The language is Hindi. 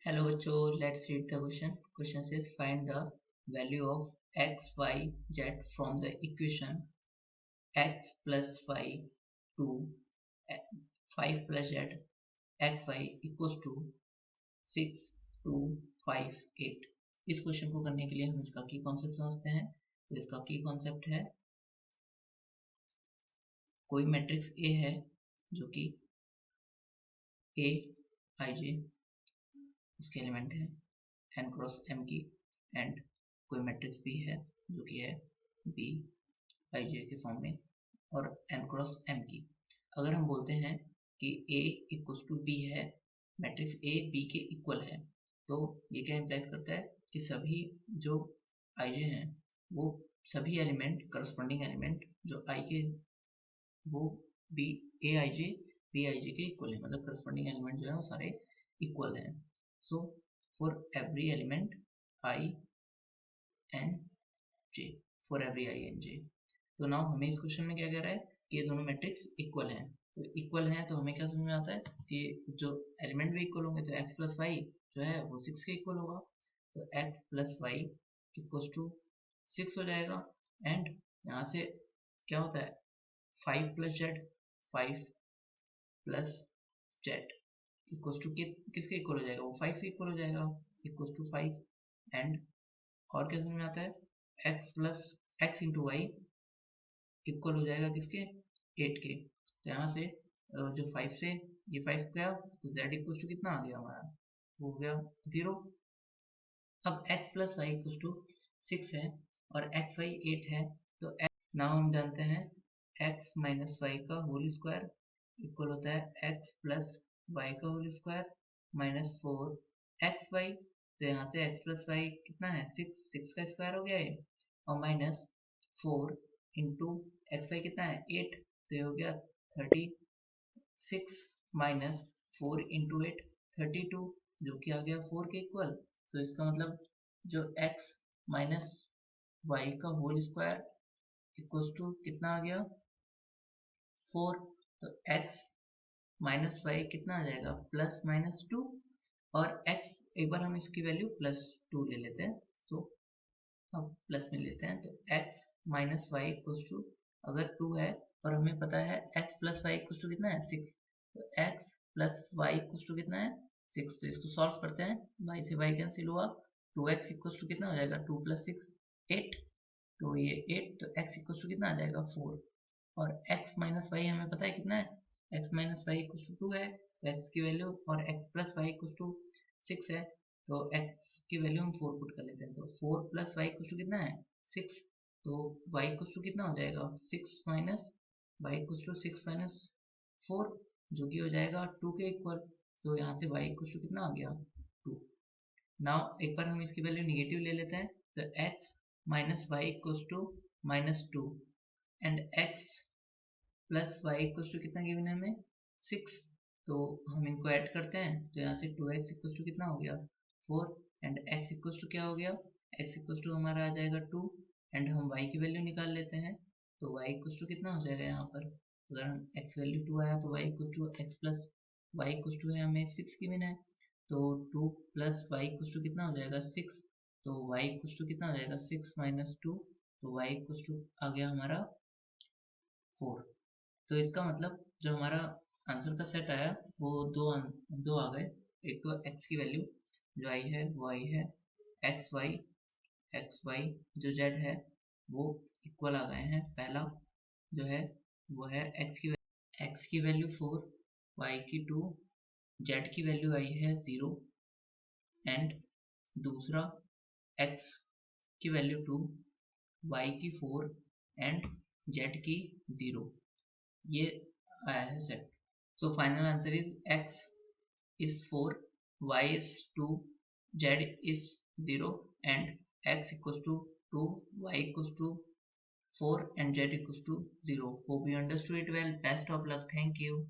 Hello बच्चों, let's read the question. Question says find the value of x, y, z from the equation x plus y to 5 plus z x y equals to 6 2 5 8. इस क्वेश्चन को करने के लिए हम इसका की कॉन्सेप्ट समझते हैं। तो इसका की कॉन्सेप्ट है, कोई मैट्रिक्स A है जो कि A i j उसके एलिमेंट है n क्रॉस m की, एंड कोई मैट्रिक्स B है जो कि है B i j के फॉर्म में और n क्रॉस m की। अगर हम बोलते हैं कि A इक्वल्स टू B है, मैट्रिक्स A B के इक्वल है, तो ये क्या इम्प्लाइज करता है कि सभी जो i j हैं वो सभी एलिमेंट, करस्पॉन्डिंग एलिमेंट जो i के वो B A i j B i j के इक्वल है, मतलब करस्पॉन्डिंग एलिमेंट जो है वो सारे इक्वल हैं। So for every element I n j, for every I n j। तो नाउ हमें इस क्वेश्चन में क्या कह रहा है कि ये दोनों मैट्रिक्स इक्वल हैं। तो इक्वल हैं तो हमें क्या समझ में आता है कि जो एलिमेंट भी इक्वल होंगे तो x प्लस वाई जो है वो 6 के इक्वल होगा। तो x plus y equals to 6 हो जाएगा। एंड यहाँ से क्या होता है 5 plus z, 5 plus z equals to किसके इक्वल हो जाएगा, वो 5 के इक्वल हो जाएगा, इक्वल्स टू 5। एंड और क्या समझ में आता है x plus x into y equal हो जाएगा किसके, 8 के। तो यहाँ से जो 5 से ये 5 गया तो z इक्वल टू कितना आ गया हमारा, वो हो गया 0। अब x plus y equal to 6 है और एक्स वाई 8 है, तो नाउ हम जानते हैं x माइनस वाई का होल स्क्वायर इक्वल होता है x प्लस वाई का होल स्क्वायर माइनस 4xy। तो यहाँ से x प्लस वाई कितना है 6 का स्क्वायर हो गया है, और माइनस 4 इंटू एक्स वाई कितना है 8, तो ये हो गया 36 माइनस 4 इंटू 8 32, जो कि आ गया 4 के इक्वल। तो इसका मतलब जो x माइनस वाई का होल स्क्वायर इक्वल्स टू कितना आ गया 4। तो x माइनस वाई कितना आ जाएगा प्लस माइनस 2, और x एक बार हम इसकी वैल्यू प्लस 2 ले लेते हैं। सो अब प्लस में लेते हैं तो x minus y equals to अगर 2 है और हमें पता है x plus y equals to कितना है 6, तो x plus y equals to कितना है 6। तो इसको सॉल्व करते हैं, y से y कैंसिल हुआ, 2x इक्वल्स टू कितना हो जाएगा 2 प्लस 6 8, तो ये 8, तो x इक्वल्स टू कितना आ जाएगा 4। और x माइनस वाई हमें पता है कितना है, x minus y equals to 2 है, तो x की वैल्यू, और x plus y equals to 6 है, तो x की वैल्यू हम 4 पुट कर लेते हैं। तो 4 प्लस वाई इक्वल्स टू कितना है 6, तो y इक्वल्स टू कितना हो जाएगा 6 minus y equals to 6 minus 4, जो कि हो जाएगा 2 के इक्वल। तो यहाँ से y इक्वल्स टू कितना आ गया 2। नाउ एक बार हम इसकी वैल्यू निगेटिव ले लेते हैं, तो x minus y equals to minus 2 and x plus y equals to कितना गिवन है हमें 6। तो हम इनको ऐड करते हैं, तो यहाँ से 2x इक्वल्स टू कितना हो गया 4 एंड x इक्वल्स टू क्या हो गया, x इक्वल्स टू हमारा आ जाएगा 2 एंड हम y की वैल्यू निकाल लेते हैं। तो y इक्वल्स टू कितना हो जाएगा यहाँ पर, अगर हम x वैल्यू 2 आया तो y equals to x plus y equals to है हमें 6 गिवन है, तो 2 प्लस वाई इक्वल्स टू कितना हो जाएगा 6, तो y इक्वल्स टू कितना हो जाएगा 6 माइनस 2, तो y इक्वल्स टू आ गया हमारा 4। तो इसका मतलब जो हमारा आंसर का सेट आया वो दो आ गए। एक तो x की वैल्यू जो आई है वो आई है एक्स वाई जो z है वो इक्वल आ गए हैं। पहला जो है वो है x की वैल्यू 4, y की 2, z की वैल्यू आई है 0, एंड दूसरा x की वैल्यू 2, y की 4 एंड z की 0, ये आया है set. So final answer is x is 4, y is 2, z is 0 and x equals to 2, y equals to 4 and z equals to 0. Hope you understood it well. Best of luck. Thank you.